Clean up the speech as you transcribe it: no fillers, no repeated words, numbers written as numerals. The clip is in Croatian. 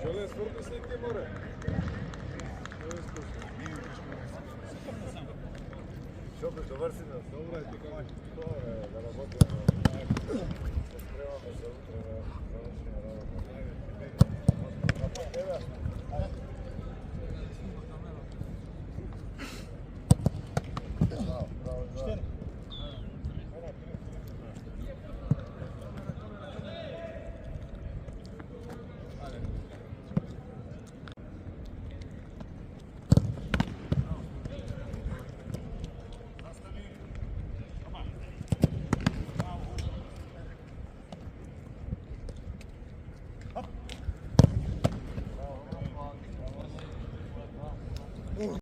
Žele smrtni slike more? Što bi dovrsi nas? Dobro je ti kako. To je, da rabotimo.